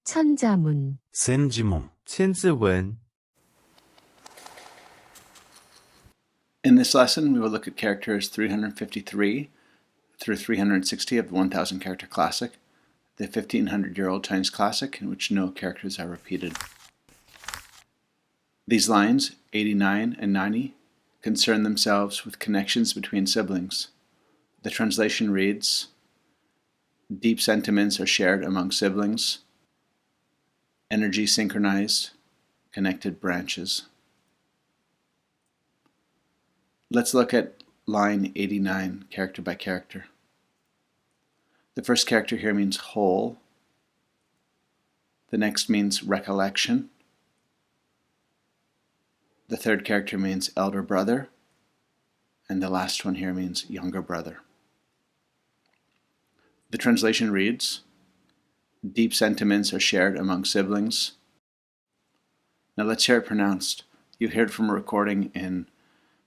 천자문, 千字文千字文 In this lesson, we will look at characters 353 through 360 of the 1000 character classic, the 1500-year-old Chinese classic in which no characters are repeated. These lines, 89 and 90, concern themselves with connections between siblings. The translation reads, "Deep sentiments are shared among siblings, energy synchronized, connected branches." Let's look at line 89, character by character. The first character here means whole. The next means recollection. The third character means elder brother. And the last one here means younger brother. The translation reads, "Deep sentiments are shared among siblings." Now let's hear it pronounced. You hear it from a recording in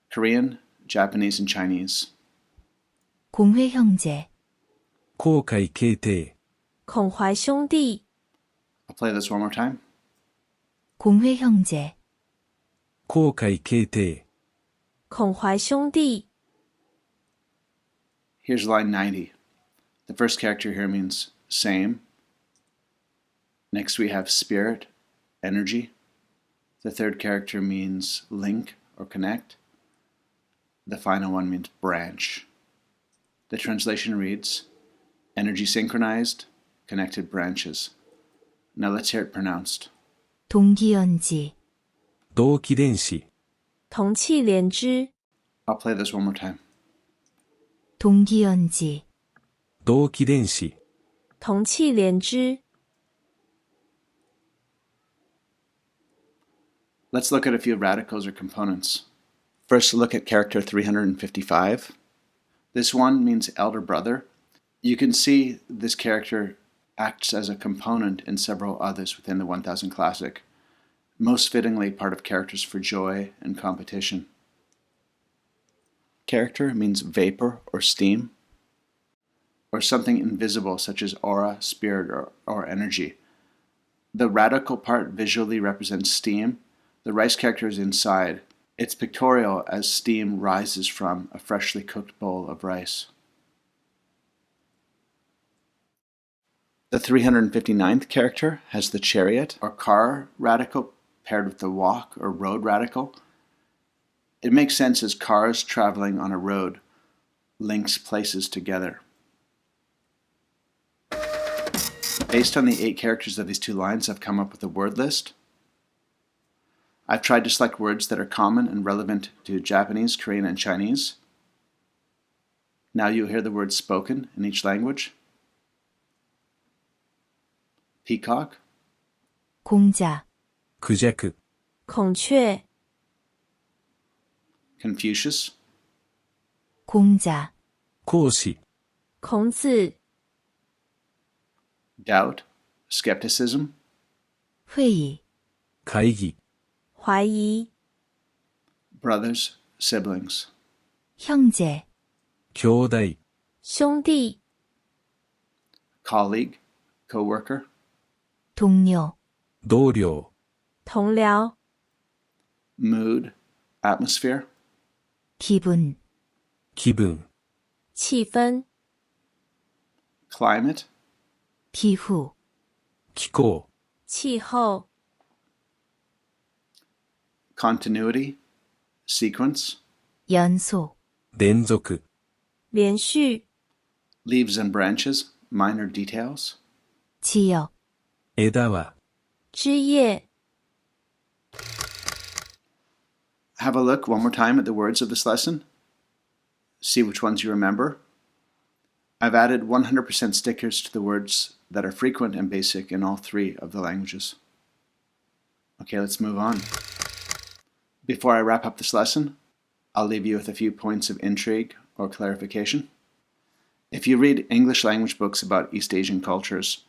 Korean, Japanese, and Chinese. 공회 형제, 後悔形定孔怀兄弟 I'll play this one more time. 공회 형제, 後悔形定孔怀兄弟 Here's line 90. The first character here means same. Next we have spirit, energy. The third character means link or connect. The final one means branch. The translation reads, "Energy synchronized, connected branches." Now let's hear it pronounced. 동기연지, 同期電子同气连枝 I'll play this one more time. 동기연지, 同期電子同气连枝 Let's look at a few radicals or components. First, look at character 355. This one means elder brother. You can see this character acts as a component in several others within the 1000 classic, most fittingly part of characters for joy and competition. Character means vapor or steam, or something invisible such as aura, spirit, or energy. The radical part visually represents steam. The rice character is inside. It's pictorial as steam rises from a freshly cooked bowl of rice. The 359th character has the chariot or car radical paired with the walk or road radical. It makes sense as cars traveling on a road links places together. Based on the 8 characters of these two lines, I've come up with a word list. I've tried to select words that are common and relevant to Japanese, Korean, and Chinese. Now you'll hear the words spoken in each language. Peacock, 공자, クジャク孔雀 Confucius, 공자, 講師孔子 doubt, skepticism, 회의, 会議怀疑 brothers, siblings, 형제, 兄弟兄弟 colleague, co-worker, 동료, 同僚同僚 mood, atmosphere, 기분, 気分气氛 climate, 기후, 気候气候 continuity, sequence, 연속, 連続连续 leaves and branches, minor details. 지역, 枝は枝叶 Have a look one more time at the words of this lesson. See which ones you remember. I've added 100% stickers to the words that are frequent and basic in all 3 of the languages. Okay, let's move on. Before I wrap up this lesson, I'll leave you with a few points of intrigue or clarification. If you read English language books about East Asian cultures,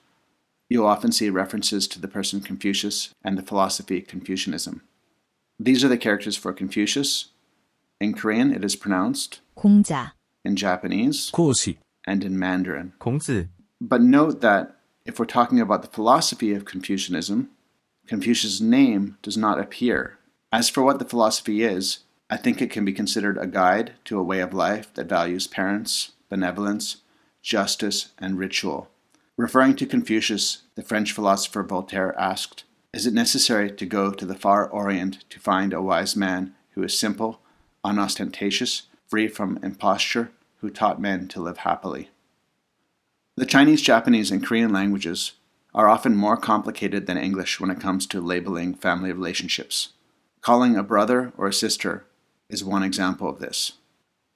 you'll often see references to the person Confucius and the philosophy Confucianism. These are the characters for Confucius. In Korean, it is pronounced, 공자, in Japanese, 講師 and in Mandarin. 孔子 But note that if we're talking about the philosophy of Confucianism, Confucius' name does not appear. As for what the philosophy is, I think it can be considered a guide to a way of life that values parents, benevolence, justice, and ritual. Referring to Confucius, the French philosopher Voltaire asked, "Is it necessary to go to the far Orient to find a wise man who is simple, unostentatious, free from imposture, who taught men to live happily?" The Chinese, Japanese, and Korean languages are often more complicated than English when it comes to labeling family relationships. Calling a brother or a sister is one example of this.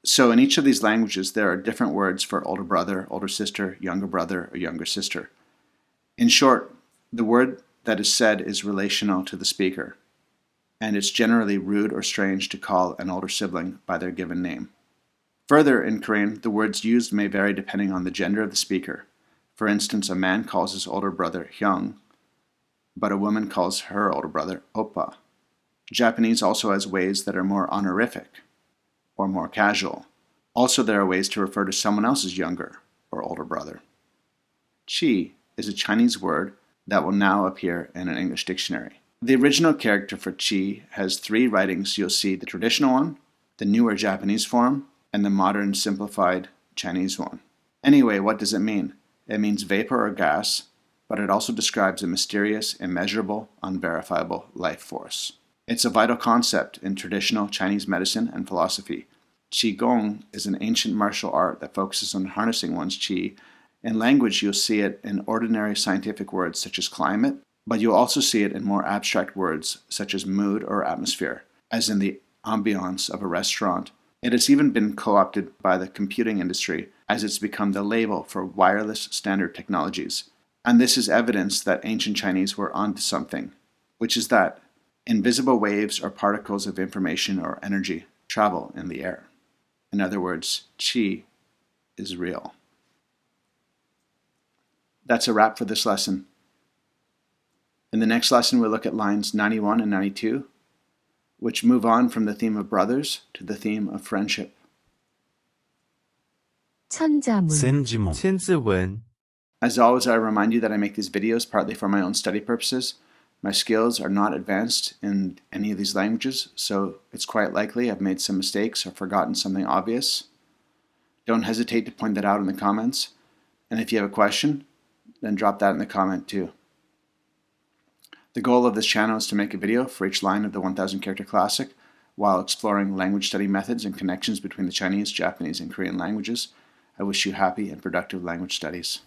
So in each of these languages, there are different words for older brother, older sister, younger brother, or younger sister. In short, the word that is said is relational to the speaker, and it's generally rude or strange to call an older sibling by their given name. Further, in Korean, the words used may vary depending on the gender of the speaker. For instance, a man calls his older brother hyung, but a woman calls her older brother oppa. Japanese also has ways that are more honorific or more casual. Also, there are ways to refer to someone else's younger or older brother. Qi is a Chinese word that will now appear in an English dictionary. The original character for qi has three writings. You'll see the traditional one, the newer Japanese form, and the modern simplified Chinese one. Anyway, what does it mean? It means vapor or gas, but it also describes a mysterious, immeasurable, unverifiable life force. It's a vital concept in traditional Chinese medicine and philosophy. Qigong is an ancient martial art that focuses on harnessing one's qi. In language, you'll see it in ordinary scientific words such as climate, but you'll also see it in more abstract words such as mood or atmosphere, as in the ambiance of a restaurant. It has even been co-opted by the computing industry as it's become the label for wireless standard technologies. And this is evidence that ancient Chinese were onto something, which is that invisible waves or particles of information or energy travel in the air. In other words, qi is real. That's a wrap for this lesson. In the next lesson, we'll look at lines 91 and 92, which move on from the theme of brothers to the theme of friendship. 천자문, 센지문, 千字文. As always, I remind you that I make these videos partly for my own study purposes. My skills are not advanced in any of these languages, so it's quite likely I've made some mistakes or forgotten something obvious. Don't hesitate to point that out in the comments. And if you have a question, then drop that in the comment too. The goal of this channel is to make a video for each line of the 1000 character classic while exploring language study methods and connections between the Chinese, Japanese, and Korean languages. I wish you happy and productive language studies.